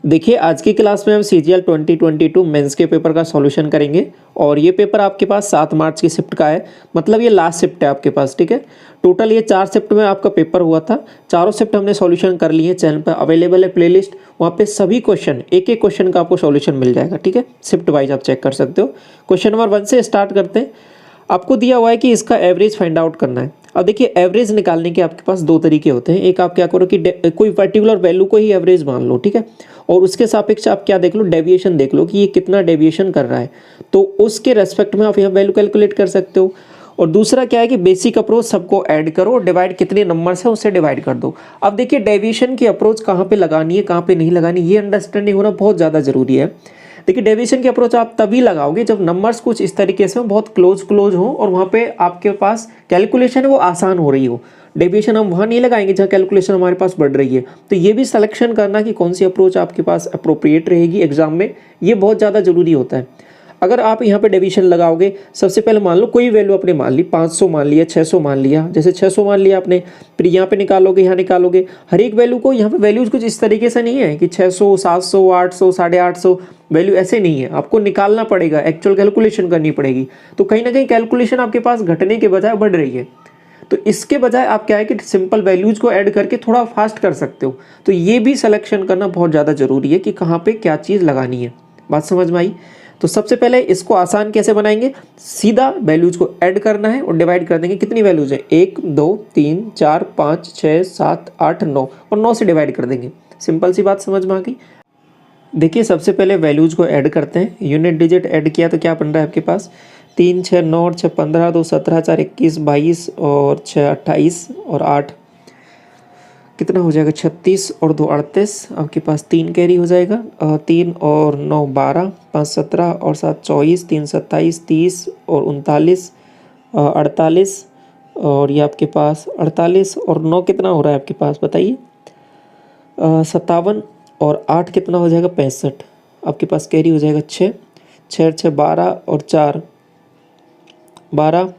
देखिए आज की क्लास में हम CGL 2022 मेंस के पेपर का सॉल्यूशन करेंगे और ये पेपर आपके पास 7 मार्च की शिफ्ट का है। मतलब ये लास्ट शिफ्ट है आपके पास, ठीक है। टोटल ये 4 शिफ्ट में आपका पेपर हुआ था। चारों शिफ्ट हमने सॉल्यूशन कर लिए। चैनल पर अवेलेबल है प्लेलिस्ट, वहाँ पे सभी क्वेश्चन एक एक क्वेश्चन का आपको सॉल्यूशन मिल जाएगा, ठीक है। शिफ्ट वाइज आप चेक कर सकते हो। क्वेश्चन नंबर 1 से स्टार्ट करते हैं। आपको दिया हुआ है कि इसका एवरेज फाइंड आउट करना है। अब देखिए एवरेज निकालने के आपके पास दो तरीके होते हैं। एक आप क्या करो कि कोई पर्टिकुलर वैल्यू को ही एवरेज मान लो, ठीक है, और उसके सापेक्ष आप क्या देख लो, डेविएशन देख लो कि ये कितना डेविएशन कर रहा है, तो उसके रेस्पेक्ट में आप यहाँ वैल्यू कैलकुलेट कर सकते हो। और दूसरा क्या है कि बेसिक अप्रोच सबको ऐड करो, डिवाइड कितने नंबर से उससे डिवाइड कर दो। अब देखिए डेविएशन की अप्रोच कहाँ पे लगानी है, कहाँ पे नहीं लगानी, ये अंडरस्टैंडिंग होना बहुत ज़्यादा जरूरी है। देखिए डेविएशन की अप्रोच आप तभी लगाओगे जब नंबर्स कुछ इस तरीके से बहुत क्लोज हो और वहाँ पे आपके पास कैलकुलेशन है वो आसान हो रही हो। डेविएशन हम वहाँ नहीं लगाएंगे जहाँ कैलकुलेशन हमारे पास बढ़ रही है। तो ये भी सिलेक्शन करना कि कौन सी अप्रोच आपके पास अप्रोप्रिएट रहेगी एग्जाम में, ये बहुत ज़्यादा जरूरी होता है। अगर आप यहाँ पे डेविएशन लगाओगे, सबसे पहले मान लो कोई वैल्यू आपने मान ली, 500 मान लिया, 600 मान लिया, जैसे 600 मान लिया आपने, फिर यहाँ पे निकालोगे, यहाँ निकालोगे, हर एक वैल्यू को यहाँ पे वैल्यूज कुछ इस तरीके से नहीं है कि 600, 700, 800, 850 वैल्यू ऐसे नहीं है। आपको निकालना पड़ेगा, एक्चुअल कैलकुलेशन करनी पड़ेगी। तो कहीं ना कहीं कैलकुलेशन आपके पास घटने के बजाय बढ़ रही है। तो इसके बजाय आप क्या है कि सिंपल वैल्यूज को ऐड करके थोड़ा फास्ट कर सकते हो। तो ये भी सिलेक्शन करना बहुत ज़्यादा जरूरी है कि कहाँ पे क्या चीज़ लगानी है। बात समझ में आई? तो सबसे पहले इसको आसान कैसे बनाएंगे, सीधा वैल्यूज को ऐड करना है और डिवाइड कर देंगे। कितनी वैल्यूज है, 1 2 3 4 5 6 7 8 9 और 9 से डिवाइड कर देंगे। सिंपल सी बात समझ में आ गई। देखिए सबसे पहले वैल्यूज को ऐड करते हैं। यूनिट डिजिट ऐड किया तो क्या बन रहा है आपके पास, 3 6 9 और 6 15, 2 17, 4 21, 22 और 6 28 और 8 कितना हो जाएगा, 36 और 2 38। आपके पास 3 कैरी हो जाएगा, 3 और 9 12, 5 17 और 7 24, 3 27, 30 और 39, 48 और ये आपके पास 48 और 9 कितना हो रहा है आपके पास बताइए, 57 और 8 कितना हो जाएगा, 65। आपके पास कैरी हो जाएगा 6, 6 6 12 और 4 12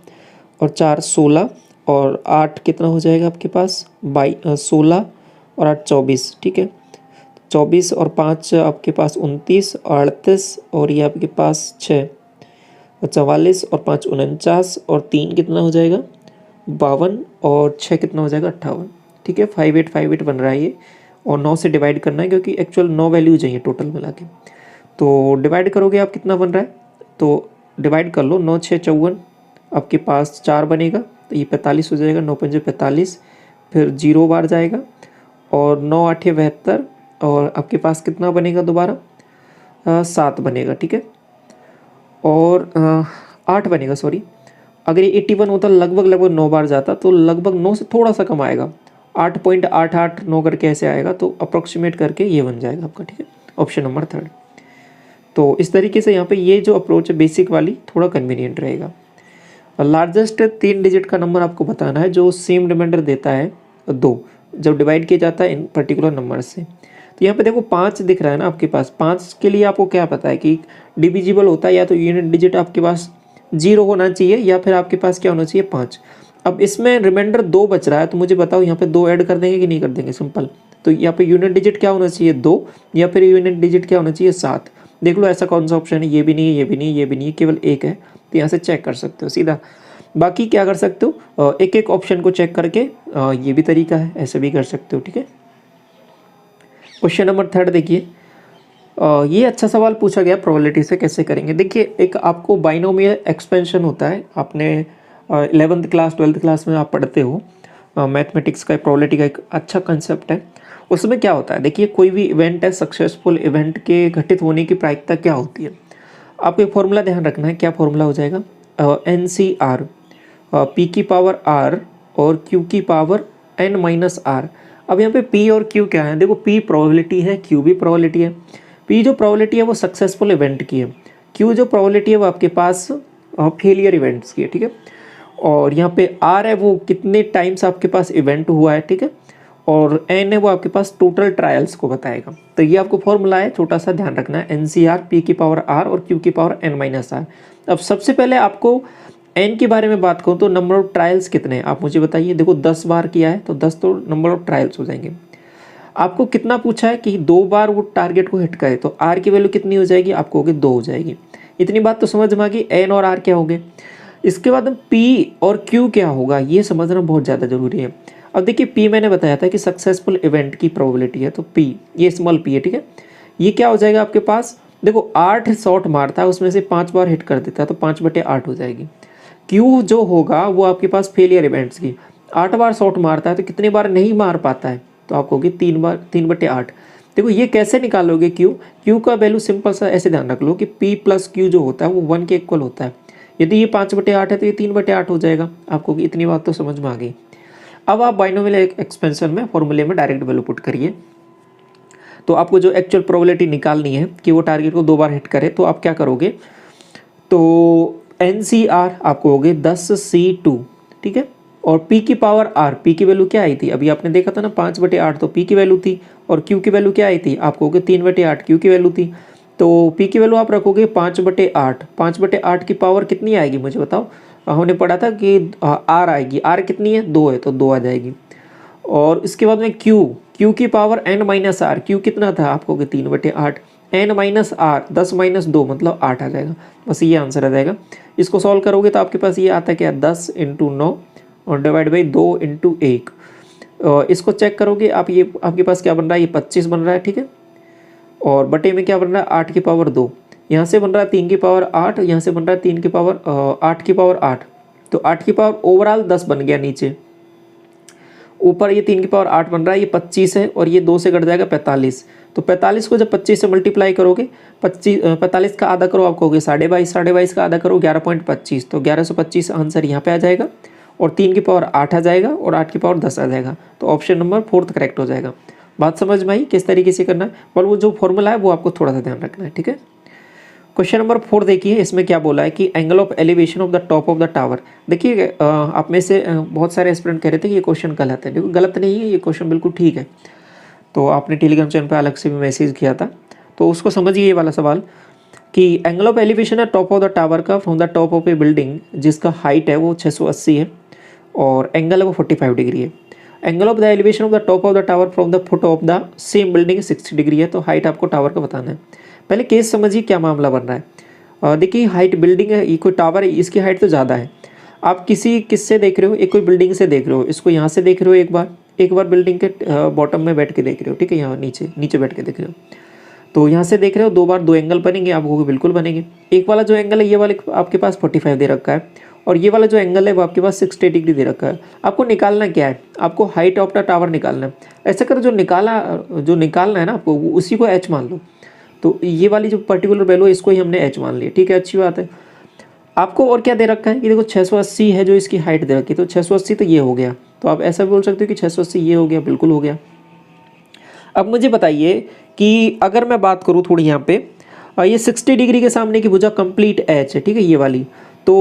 और 4 16 और 8 कितना हो जाएगा आपके पास 16 और 8 24, ठीक है। 24 और 5 आपके पास 29 और 38 और ये आपके पास 6 44 और 5 49 और 3 कितना हो जाएगा 52 और 6 कितना हो जाएगा 58, ठीक है। 5858 बन रहा है ये, और 9 से डिवाइड करना है क्योंकि एक्चुअल 9 वैल्यू चाहिए टोटल मिला के। तो डिवाइड करोगे आप कितना बन रहा है, तो डिवाइड कर लो, 9 6 54, आपके पास 4 बनेगा तो ये 45 हो जाएगा, 9 5 45, फिर 0 बार जाएगा और 9 8 72 और आपके पास कितना बनेगा दोबारा, 7 बनेगा, ठीक है। और 8 बनेगा, सॉरी। अगर ये 81 होता लगभग 9 बार जाता तो लगभग 9 से थोड़ा सा कम आएगा, 8.889 करके ऐसे आएगा, तो अप्रोक्सीमेट करके ये बन जाएगा आपका, ठीक है। Option number 3। तो इस तरीके से यहाँ पे ये जो अप्रोच है बेसिक वाली थोड़ा कन्वीनियंट रहेगा। लार्जेस्ट 3 डिजिट का नंबर आपको बताना है जो सेम रिमाइंडर देता है 2 जब डिवाइड किया जाता है इन पर्टिकुलर नंबर से। तो यहाँ पे देखो 5 दिख रहा है ना आपके पास, 5 के लिए आपको क्या पता है कि डिविजिबल होता है या तो यूनिट डिजिट आपके पास 0 होना चाहिए या फिर आपके पास क्या होना चाहिए 5। अब इसमें रिमाइंडर 2 बच रहा है, तो मुझे बताओ यहाँ पे 2 ऐड कर देंगे कि नहीं कर देंगे, सिंपल। तो यहाँ पे यूनिट डिजिट क्या होना चाहिए 2 या फिर यूनिट डिजिट क्या होना चाहिए 7। देख लो ऐसा कौन सा ऑप्शन है, ये भी नहीं है, ये भी नहीं है, ये भी नहीं है, केवल एक है। तो यहाँ से चेक कर सकते हो सीधा। बाकी क्या कर सकते हो, एक एक ऑप्शन को चेक करके ये भी तरीका है, ऐसे भी कर सकते हो, ठीक है। क्वेश्चन नंबर 3 देखिए, ये अच्छा सवाल पूछा गया प्रोबेबिलिटी से कैसे करेंगे। देखिए एक आपको बाइनोमियल एक्सपेंशन होता है, आपने 11th क्लास 12th क्लास में आप पढ़ते हो, मैथमेटिक्स का प्रोबेबिलिटी का एक अच्छा कंसेप्ट है। उसमें क्या होता है, देखिए कोई भी इवेंट है, सक्सेसफुल इवेंट के घटित होने की प्रायिकता क्या होती है। आपको एक फॉर्मूला ध्यान रखना है, क्या फॉर्मूला हो जाएगा, NCR, P की पावर R और Q की पावर N-R। अब यहाँ पे P और Q क्या है, देखो P प्रोबेबिलिटी है, Q भी प्रोबेबिलिटी है। P जो प्रोबेबिलिटी है वो सक्सेसफुल इवेंट की है, Q जो प्रोबेबिलिटी है वो आपके पास फेलियर इवेंट्स की है, ठीक है। और यहाँ पे R है वो कितने टाइम्स आपके पास इवेंट हुआ है, ठीक है। और N है वो आपके पास टोटल ट्रायल्स को बताएगा। तो ये आपको फॉर्मूला है, छोटा सा ध्यान रखना है, NCR, P की पावर R और Q की पावर N-R। अब सबसे पहले आपको N के बारे में बात करूँ तो नंबर ऑफ ट्रायल्स कितने हैं आप मुझे बताइए। देखो 10 बार किया है तो 10 तो नंबर ऑफ ट्रायल्स हो जाएंगे। आपको कितना पूछा है कि 2 बार वो टारगेट को हिट करे, तो आर की वैल्यू कितनी हो जाएगी, आपको होगी 2 हो जाएगी। इतनी बात तो समझ में आ गई, एन और आर क्या हो गए। इसके बाद हम पी और क्यू क्या होगा ये समझना बहुत ज़्यादा जरूरी है। अब देखिए पी मैंने बताया था कि सक्सेसफुल इवेंट की प्रोबेबिलिटी है, तो पी ये स्मॉल पी है, ठीक है। ये क्या हो जाएगा आपके पास, देखो 8 शॉट मारता है उसमें से 5 बार हिट कर देता है, तो 5/8 हो जाएगी। क्यू जो होगा वो आपके पास फेलियर इवेंट्स की, 8 बार शॉट मारता है तो कितने बार नहीं मार पाता है, तो आपको होगी 3 बार, 3/8। देखो ये कैसे निकालोगे क्यू का वैल्यू सिंपल सा ऐसे ध्यान रख लो कि पी प्लस क्यू जो होता है वो 1 के इक्वल होता है। यदि ये 5/8 है तो ये 3/8 हो जाएगा। आपको इतनी बात तो समझ में आ गई। अब आप बाइनोमियल एक्सपेंशन में फॉर्मूले में डायरेक्ट वैल्यू पुट करिए, तो आपको जो एक्चुअल प्रोबेबिलिटी निकालनी है कि वो टारगेट को 2 बार हिट करे, तो आप क्या करोगे, तो NCR आपको हो गए 10C2, ठीक है। और P की पावर R, P की वैल्यू क्या आई थी, अभी आपने देखा था ना 5/8 तो P की वैल्यू थी, और Q की वैल्यू क्या आई थी, आपको हो गए 3/8 Q की वैल्यू थी। तो P की वैल्यू आप रखोगे 5/8, 5/8 की पावर कितनी आएगी मुझे बताओ। हमने पढ़ा था कि R आएगी, R कितनी है 2 है, तो 2 आ जाएगी। और इसके बाद में Q की पावर n-R, Q कितना था आपको 3/8, n-R 10-2 मतलब 8 आ जाएगा। बस ये आंसर आ जाएगा। इसको सॉल्व करोगे तो आपके पास ये आता है क्या, 10 × 9 और डिवाइड बाई 2 × 1। इसको चेक करोगे आप, ये आपके पास क्या बन रहा है, ये 25 बन रहा है, ठीक है। और बटे में क्या बन रहा है, 8 की पावर 2, यहाँ से बन रहा है 3 की पावर 8, यहाँ से बन रहा है 3 की पावर 8 की पावर 8, तो 8 की पावर ओवरऑल 10 बन गया नीचे। ऊपर ये 3 की पावर 8 बन रहा है, ये 25 है, और ये 2 से कट जाएगा 45। तो 45 को जब 25 से मल्टीप्लाई करोगे, 45 का आधा करो आपको हो गया 22.5, 22.5 का आधा करो 11.25, तो 1125 आंसर यहाँ पे आ जाएगा। और 3 की पावर 8 आ जाएगा और 8 की पावर 10 आ जाएगा, तो ऑप्शन नंबर 4 करेक्ट हो जाएगा। बात समझ में आई किस तरीके से करना है, पर वो जो फॉर्मूला है वो आपको थोड़ा सा ध्यान रखना है, ठीक है। क्वेश्चन नंबर 4 देखिए, इसमें क्या बोला है कि angle of elevation of the top of the tower. देखिए आप में से बहुत सारे एस्पिरेंट कह रहे थे कि ये क्वेश्चन गलत है, देखो गलत नहीं है, ये क्वेश्चन बिल्कुल ठीक है। तो आपने टेलीग्राम चैनल पर अलग से भी मैसेज किया था, तो उसको समझिए ये वाला सवाल कि एंगल ऑफ एलिवेशन है टॉप ऑफ द टावर का from the top of A building जिसका हाइट है वो 680 है और एंगल है वो 45 डिग्री है। Angle of the elevation of the top of the tower from the foot of the same building 60 degree है, तो हाइट आपको टावर का बताना है। पहले केस समझिए क्या मामला बन रहा है। देखिए हाइट बिल्डिंग है, ये कोई टावर है, इसकी हाइट तो ज़्यादा है। आप किससे देख रहे हो, एक कोई बिल्डिंग से देख रहे हो, इसको यहाँ से देख रहे हो, एक बार बिल्डिंग के बॉटम में बैठ के देख रहे हो, ठीक है, यहाँ नीचे बैठ के देख रहे हो। तो यहाँ से देख रहे हो, 2 बार 2 एंगल बनेंगे आपको, बिल्कुल बनेंगे। एक वाला जो एंगल है ये वाले आपके पास 45 दे रखा है, और ये वाला जो एंगल है वो आपके पास 60 डिग्री दे रखा है। आपको निकालना क्या है, आपको हाइट ऑफ द टावर निकालना है। ऐसा करो जो निकालना है ना आपको, उसी को h मान लो। तो ये वाली जो पर्टिकुलर वैल्यू है इसको ही हमने h मान लिया, ठीक है, अच्छी बात है। आपको और क्या दे रखा है कि देखो 680 है जो इसकी हाइट दे रखी है, तो 680 तो ये हो गया। तो आप ऐसा भी बोल सकते हो कि 680 ये हो गया, बिल्कुल हो गया। अब मुझे बताइए कि अगर मैं बात करूँ थोड़ी यहाँ पे, ये 60 डिग्री के सामने की भुजा कंप्लीट एच है, ठीक है, ये वाली। तो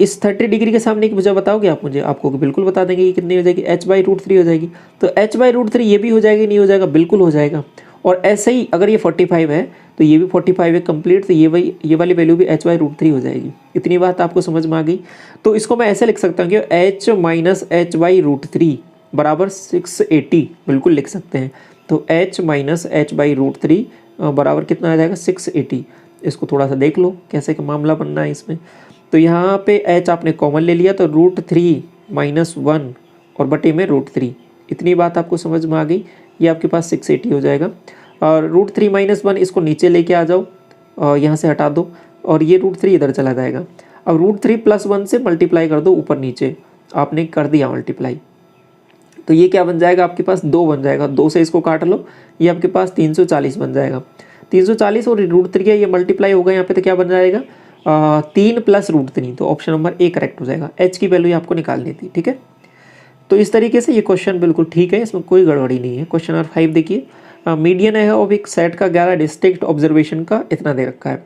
इस 30 डिग्री के सामने की भुजा बताओगे आप मुझे, आपको बिल्कुल बता देंगे कि कितनी हो जाएगी, h/√3 हो जाएगी। तो h/√3 ये भी हो जाएगी, नहीं हो जाएगा, बिल्कुल हो जाएगा। और ऐसे ही अगर ये 45 है तो ये भी 45 है कंप्लीट, तो ये वाली वैल्यू भी h/√3 हो जाएगी। इतनी बात आपको समझ में आ गई। तो इसको मैं ऐसे लिख सकता हूँ कि h - h/√3 बराबर 680, बिल्कुल लिख सकते हैं। तो h - h/√3 बराबर कितना आ जाएगा, 680। इसको थोड़ा सा देख लो कैसे का मामला बनना है इसमें। तो यहाँ पे h आपने कॉमन ले लिया, तो √3 - 1 और बटे में √3, इतनी बात आपको समझ में आ गई। ये आपके पास 680 हो जाएगा। और √3 - 1 इसको नीचे लेके आ जाओ, यहाँ से हटा दो, और ये √3 इधर चला जाएगा। अब √3 + 1 से मल्टीप्लाई कर दो ऊपर नीचे, आपने कर दिया मल्टीप्लाई। तो ये क्या बन जाएगा आपके पास, 2 बन जाएगा। 2 से इसको काट लो, ये आपके पास 340 बन जाएगा। 340 और √3 ये मल्टीप्लाई होगा यहाँ पे, तो क्या बन जाएगा, 3 + √3। तो ऑप्शन नंबर ए करेक्ट हो जाएगा। h की वैल्यू आपको निकालनी थी, ठीक है। तो इस तरीके से ये क्वेश्चन बिल्कुल ठीक है, इसमें कोई गड़बड़ी नहीं है। क्वेश्चन नंबर 5 देखिए, मीडियन है ऑफ एक सेट का 11 डिस्ट्रिक्ट ऑब्जर्वेशन का इतना दे रखा है।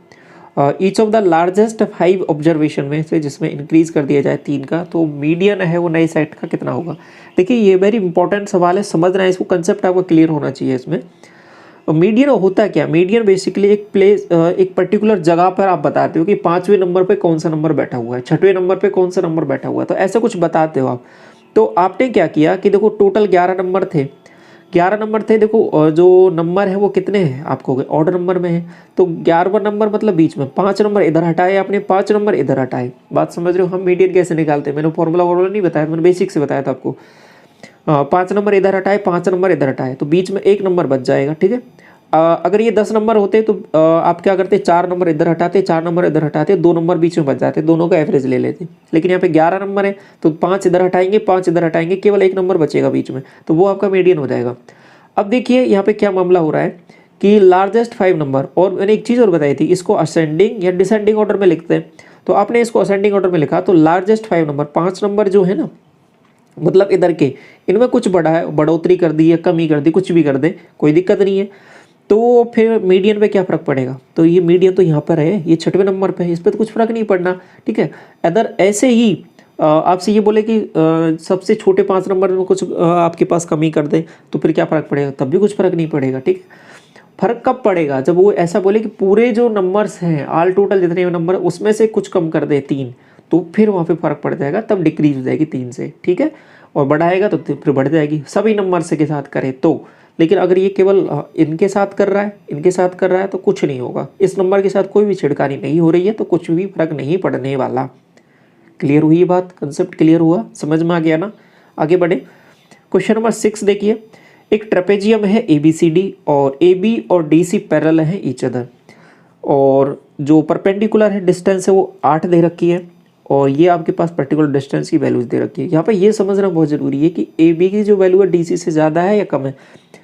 Each of the largest 5 observation में से जिसमें इंक्रीज कर दिया जाए 3 का, तो मीडियन है वो नए सेट का कितना होगा। देखिए ये वेरी इंपॉर्टेंट सवाल है, समझना है इसको, कंसेप्ट आपको क्लियर होना चाहिए इसमें। मीडियन होता क्या, मीडियन बेसिकली एक पर्टिकुलर जगह पर आप बताते हो कि 5वें नंबर पे कौन सा नंबर बैठा हुआ है, 6वें नंबर पे कौन सा नंबर बैठा हुआ है, तो ऐसा कुछ बताते हो आप। तो आपने क्या किया कि देखो टोटल 11 नंबर थे, 11 नंबर थे। देखो जो नंबर है वो कितने हैं आपको, ऑड नंबर में है, तो 11वां नंबर मतलब बीच में 5 नंबर इधर हटाए आपने, 5 नंबर इधर हटाए। बात समझ रहे हो, हम मीडियन कैसे निकालते हैं, मैंने फॉर्मूला नहीं बताया, मैंने बेसिक से बताया था आपको। 5 नंबर इधर हटाए, 5 नंबर इधर हटाए, तो बीच में 1 नंबर बच जाएगा, ठीक है। अगर ये 10 नंबर होते तो आप क्या करते, 4 नंबर इधर हटाते, 4 नंबर इधर हटाते, 2 नंबर बीच में बच जाते, दोनों का एवरेज ले लेते। लेकिन यहाँ पे 11 नंबर है तो 5 इधर हटाएंगे, 5 इधर हटाएंगे, केवल 1 नंबर बचेगा बीच में, तो वो आपका मीडियन हो जाएगा। अब देखिए यहाँ पे क्या मामला हो रहा है कि लार्जेस्ट 5 नंबर, और मैंने एक चीज़ और बताई थी, इसको असेंडिंग या डिसेंडिंग ऑर्डर में लिखते हैं, तो आपने इसको असेंडिंग ऑर्डर में लिखा, तो लार्जेस्ट 5 नंबर, 5 नंबर जो है ना, मतलब इधर के, इनमें कुछ बढ़ा है, बढ़ोतरी कर दी है, कमी कर दी, कुछ भी कर दे, कोई दिक्कत नहीं है। तो फिर मीडियन पे क्या फ़र्क पड़ेगा, तो ये मीडियन तो यहाँ पर है, ये 6वें नंबर पे है, इस पर तो कुछ फ़र्क नहीं पड़ना, ठीक है। अदर ऐसे ही आपसे ये बोले कि सबसे छोटे 5 नंबर में कुछ आपके पास कमी कर दे, तो फिर क्या फ़र्क पड़ेगा, तब भी कुछ फ़र्क नहीं पड़ेगा, ठीक है। फ़र्क कब पड़ेगा, जब वो ऐसा बोले कि पूरे जो नंबर्स हैं, ऑल टोटल जितने नंबर उसमें से कुछ कम कर दे 3, तो फिर वहाँ पे फ़र्क पड़ जाएगा, तब डिक्रीज हो जाएगी 3 से, ठीक है। और बढ़ाएगा तो फिर बढ़ जाएगी, सभी नंबर से के साथ करे तो। लेकिन अगर ये केवल इनके साथ कर रहा है, इनके साथ कर रहा है, तो कुछ नहीं होगा, इस नंबर के साथ कोई भी छिड़कानी नहीं हो रही है, तो कुछ भी फर्क नहीं पड़ने वाला। क्लियर हुई ये बात, कंसेप्ट क्लियर हुआ, समझ में आ गया ना। आगे बढ़े, क्वेश्चन नंबर 6 देखिए। एक ट्रेपेजियम है ABCD और AB और DC पैरेलल है ईच अदर, और जो परपेंडिकुलर है डिस्टेंस है वो 8 दे रखी है, और ये आपके पास पर्टिकुलर डिस्टेंस की वैल्यूज दे रखी है। यहाँ पे ये समझना बहुत ज़रूरी है कि AB की जो वैल्यू है DC से ज़्यादा है या कम है,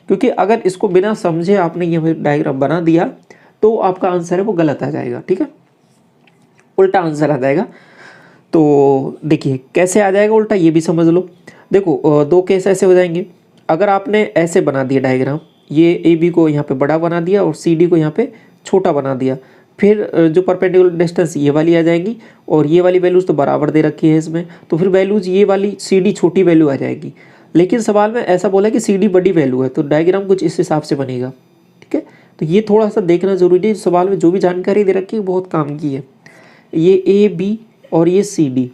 क्योंकि अगर इसको बिना समझे आपने ये डायग्राम बना दिया तो आपका आंसर है वो गलत आ जाएगा, ठीक है, उल्टा आंसर आ जाएगा। तो देखिए कैसे आ जाएगा उल्टा, ये भी समझ लो। देखो दो केस ऐसे हो जाएंगे, अगर आपने ऐसे बना दिया डायग्राम, ये AB को यहाँ पे बड़ा बना दिया और CD को यहाँ पे छोटा बना दिया, फिर जो परपेंडिकुलर डिस्टेंस ये वाली आ जाएंगी, और ये वाली वैल्यूज़ तो बराबर दे रखी है इसमें, तो फिर वैल्यूज़ ये वाली CD छोटी वैल्यू आ जाएगी। लेकिन सवाल में ऐसा बोला कि CD बड़ी वैल्यू है, तो डायग्राम कुछ इस हिसाब से बनेगा, ठीक है। तो ये थोड़ा सा देखना जरूरी है, सवाल में जो भी जानकारी दे रखी है बहुत काम की है। ये AB और ये CD,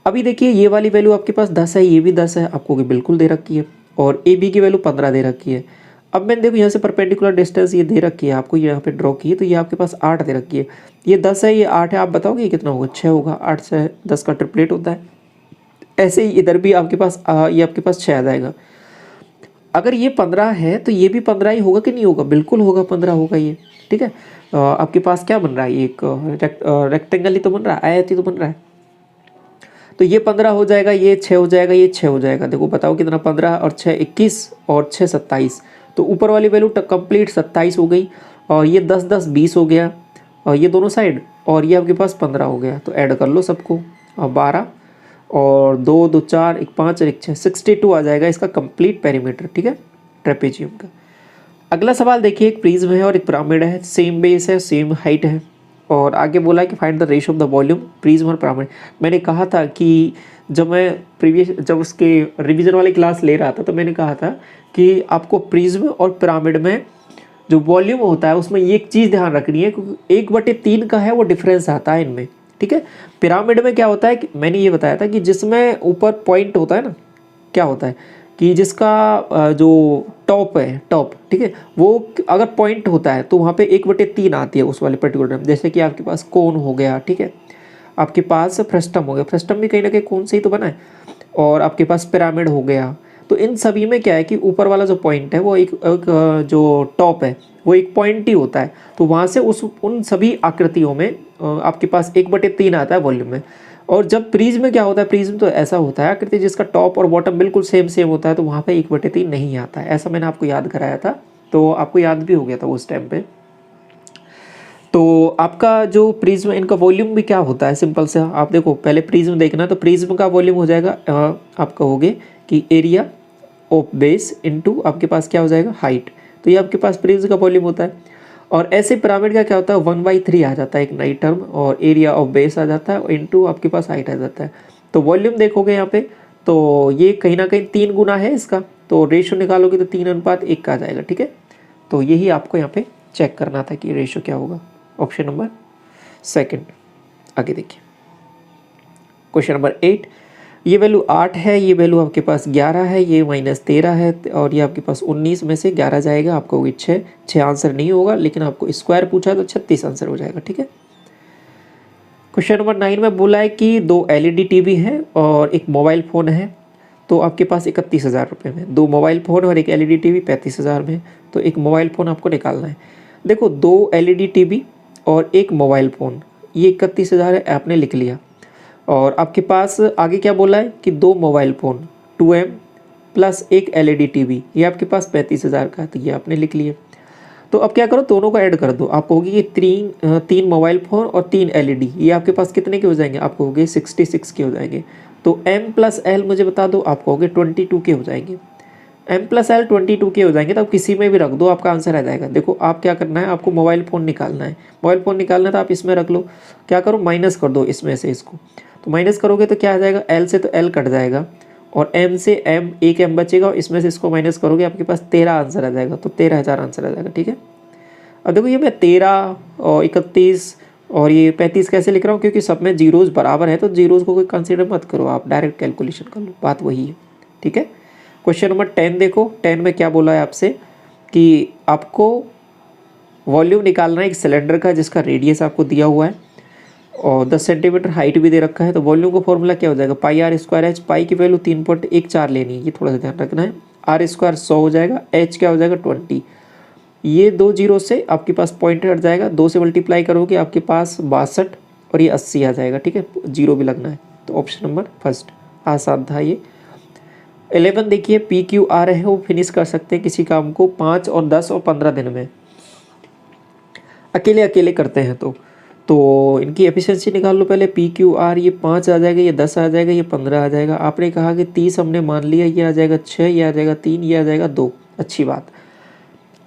अभी देखिए ये वाली वैल्यू आपके पास 10 है, ये भी 10 है, आपको बिल्कुल दे रखी है, और AB की वैल्यू 15 दे रखी है। अब मैंने देखो यहाँ से परपेंडिकुलर डिस्टेंस ये दे रखी है आपको, यहाँ पे ड्रॉ की है, तो ये आपके पास 8 दे रखी है, ये 10 है, ये 8 है, आप बताओगे ये कितना होगा, 6 होगा, 8 से 10 का ट्रिपलेट होता है। ऐसे ही इधर भी आपके पास ये आपके पास 6 आ जाएगा। अगर ये 15 है तो ये भी 15 ही होगा कि नहीं होगा, बिल्कुल होगा, 15 होगा ये, ठीक है। आपके पास क्या बन रहा है, ये एक रेक्टेंगल ही तो बन रहा है, आयत ही तो बन रहा है, तो ये 15 हो जाएगा, ये 6 हो जाएगा, ये 6 हो जाएगा। देखो बताओ कितना, 15 और 6 21 और 6 27, तो ऊपर वाली वैल्यू कंप्लीट 27 हो गई, और ये 10 10 20 हो गया, और ये दोनों साइड, और ये आपके पास 15 हो गया। तो ऐड कर लो सबको, और 12 और 2 2 4 1 5 और 1 6, 62 आ जाएगा इसका कंप्लीट पेरीमीटर, ठीक है, ट्रेपेजियम का। अगला सवाल देखिए, एक प्रिज्म है और एक पिरामिड है, सेम बेस है, सेम हाइट है, और आगे बोला है कि find the ratio of the volume prism और पिरामिड। मैंने कहा था कि जब उसके रिवीजन वाली क्लास ले रहा था, तो मैंने कहा था कि आपको प्रिज्म और पिरामिड में जो वॉल्यूम होता है उसमें ये एक चीज़ ध्यान रखनी है, क्योंकि 1/3 का है वो डिफरेंस आता है इनमें, ठीक है। पिरामिड में क्या होता है कि मैंने ये बताया था कि जिसमें ऊपर पॉइंट होता है ना, क्या होता है कि जिसका जो टॉप है, टॉप, ठीक है, वो अगर पॉइंट होता है तो वहाँ पे 1/3 आती है उस वाले पर्टिकुलर, जैसे कि आपके पास कोन हो गया, ठीक है, आपके पास फ्रस्टम हो गया, फ्रस्टम भी कहीं ना कहीं कोन से ही तो बना है, और आपके पास पिरामिड हो गया। तो इन सभी में क्या है कि ऊपर वाला जो पॉइंट है वो एक जो टॉप है वो एक पॉइंट ही होता है, तो वहाँ से उन सभी आकृतियों में आपके पास 1/3 आता है वॉल्यूम में। और जब प्रिज्म में क्या होता है, प्रिज्म तो ऐसा होता है आकृति जिसका टॉप और बॉटम बिल्कुल सेम होता है, तो वहाँ पे 1/3 नहीं आता है, ऐसा मैंने आपको याद कराया था, तो आपको याद भी हो गया था उस टाइम पे। तो आपका जो प्रिज्म, इनका वॉल्यूम भी क्या होता है, सिंपल से आप देखो, पहले प्रिज्म देखना, तो प्रिज्म का वॉल्यूम हो जाएगा आप कहोगे कि एरिया ऑफ बेस इनटू आपके पास क्या हो जाएगा, हाइट, तो ये आपके पास प्रिज्म का वॉल्यूम होता है। और ऐसे पिरामिड का क्या होता है, 1/3 आ जाता है एक नई टर्म, और एरिया ऑफ बेस आ जाता है, इनटू आपके पास हाइट आ जाता है। तो वॉल्यूम देखोगे यहाँ पे, तो ये कहीं ना कहीं 3 गुना है इसका, तो रेशियो निकालोगे तो 3:1 का आ जाएगा, ठीक है। तो यही आपको यहाँ पे चेक करना था कि रेशियो क्या होगा, ऑप्शन नंबर 2। आगे देखिए, क्वेश्चन नंबर 8, ये वैल्यू 8 है, ये वैल्यू आपके पास 11 है, ये -13 है और ये आपके पास 19 में से 11 जाएगा, आपको होगी 6 आंसर नहीं होगा, लेकिन आपको स्क्वायर पूछा है तो 36 आंसर हो जाएगा। ठीक है। क्वेश्चन नंबर 9 में बोला है कि 2 LED टीवी है और एक मोबाइल फ़ोन है, तो आपके पास 31,000 रुपये में 2 मोबाइल फ़ोन और एक LED टीवी 35,000 में, तो एक मोबाइल फ़ोन आपको निकालना है। देखो 2 LED टीवी और एक मोबाइल फ़ोन, ये 31,000 है, आपने लिख लिया। और आपके पास आगे क्या बोला है कि 2 मोबाइल फ़ोन 2M प्लस एक LED टीवी, ये आपके पास 35,000 का है, तो ये आपने लिख लिया। तो अब क्या करो, दोनों को ऐड कर दो, आपको होगी ये 3 मोबाइल फ़ोन और 3 LED, ये आपके पास कितने के हो जाएंगे, आपको होगे 66 के हो जाएंगे। तो M प्लस L मुझे बता दो, आपको होगे 22 के हो जाएंगे। M प्लस L 22 के हो जाएंगे, तो आप किसी में भी रख दो, आपका आंसर आ जाएगा। देखो आप क्या करना है, आपको मोबाइल फ़ोन निकालना है, मोबाइल फ़ोन निकालना है तो आप इसमें रख लो। क्या करो, माइनस कर दो इसमें से इसको, तो माइनस करोगे तो क्या आ जाएगा, L से तो L कट जाएगा और M से M, एक M बचेगा और इसमें से इसको माइनस करोगे, आपके पास 13 आंसर आ जाएगा, तो 13,000 आंसर आ जाएगा। ठीक है। अब देखो ये मैं 13 और 31 और ये 35 कैसे लिख रहा हूँ, क्योंकि सब में जीरोज़ बराबर है, तो जीरोज़ को कोई कंसीडर मत करो, आप डायरेक्ट कैलकुलेशन कर लो, बात वही है। ठीक है। क्वेश्चन नंबर 10 देखो, 10 में क्या बोला है आपसे कि आपको वॉल्यूम निकालना है एक सिलेंडर का जिसका रेडियस आपको दिया हुआ है और 10 सेंटीमीटर हाइट भी दे रखा है। तो वॉल्यूम का फॉर्मूला क्या हो जाएगा, पाई आर स्क्वायर एच, पाई की वैल्यू 3.14 लेनी है, ये थोड़ा सा ध्यान रखना है। आर स्क्वायर 100 हो जाएगा, एच क्या हो जाएगा 20, ये 2 जीरो से आपके पास पॉइंट हट जाएगा, 2 से मल्टीप्लाई करोगे आपके पास 62 और ये 80 आ जाएगा। ठीक है, जीरो भी लगना है, तो ऑप्शन नंबर फर्स्ट आसान था ये। 11 देखिए, PQR है, वो फिनिश कर सकते हैं किसी काम को 5 और 10 और 15 दिन में, अकेले अकेले करते हैं तो इनकी एफिशिएंसी निकाल लो पहले। PQR ये 5 आ जाएगा, ये 10 आ जाएगा, ये 15 आ जाएगा। आपने कहा कि 30 हमने मान लिया, ये आ जाएगा 6, ये आ जाएगा 3, ये आ जाएगा 2, अच्छी बात।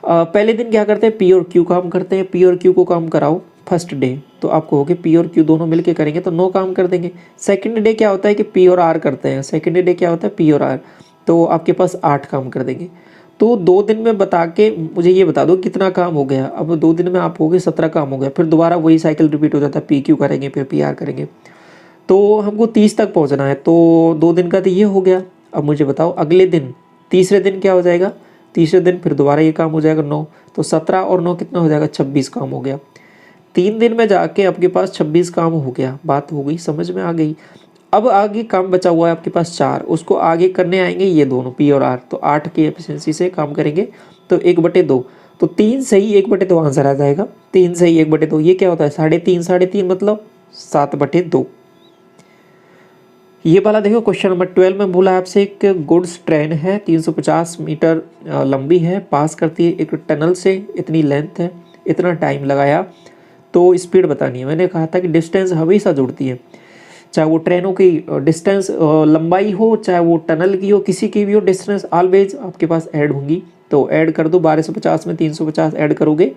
पहले दिन क्या करते हैं, P और Q काम करते हैं, P और Q को काम कराओ फर्स्ट डे, तो आपको होगे P और Q दोनों मिलके करेंगे तो 9 काम कर देंगे। सेकंड डे क्या होता है कि P और R करते हैं, सेकंड डे क्या होता है P और R, तो आपके पास 8 काम कर देंगे। तो 2 दिन में बता के मुझे ये बता दो कितना काम हो गया। अब 2 दिन में आप हो गए 17 काम हो गया, फिर दोबारा वही साइकिल रिपीट हो जाता है, PQ करेंगे फिर PR करेंगे, तो हमको 30 तक पहुँचना है, तो 2 दिन का तो ये हो गया। अब मुझे बताओ अगले दिन तीसरे दिन क्या हो जाएगा, तीसरे दिन फिर दोबारा ये काम हो जाएगा 9, तो 17 और 9 कितना हो जाएगा, 26 काम हो गया। 3 दिन में जाके आपके पास 26 काम हो गया, बात हो गई, समझ में आ गई। अब आगे काम बचा हुआ है आपके पास 4, उसको आगे करने आएंगे ये दोनों P और R, तो 8 की एफिशिएंसी से काम करेंगे, तो 1/2, तो 3 सही 1/2 आंसर आ जाएगा। 3 सही 1/2, ये क्या होता है 3.5, 3.5 मतलब 7/2। ये वाला देखो क्वेश्चन नंबर 12 में बोला आपसे एक गुड्स ट्रेन है 350 मीटर लंबी है, पास करती है एक टनल से, इतनी लेंथ है, इतना टाइम लगाया, तो स्पीड बतानी है। मैंने कहा था कि डिस्टेंस हमेशा जुड़ती है, चाहे वो ट्रेनों की डिस्टेंस लंबाई हो, चाहे वो टनल की हो, किसी की भी हो, डिस्टेंस ऑलवेज आपके पास ऐड होंगी। तो ऐड कर दो, 1250 में 350 ऐड करोगे,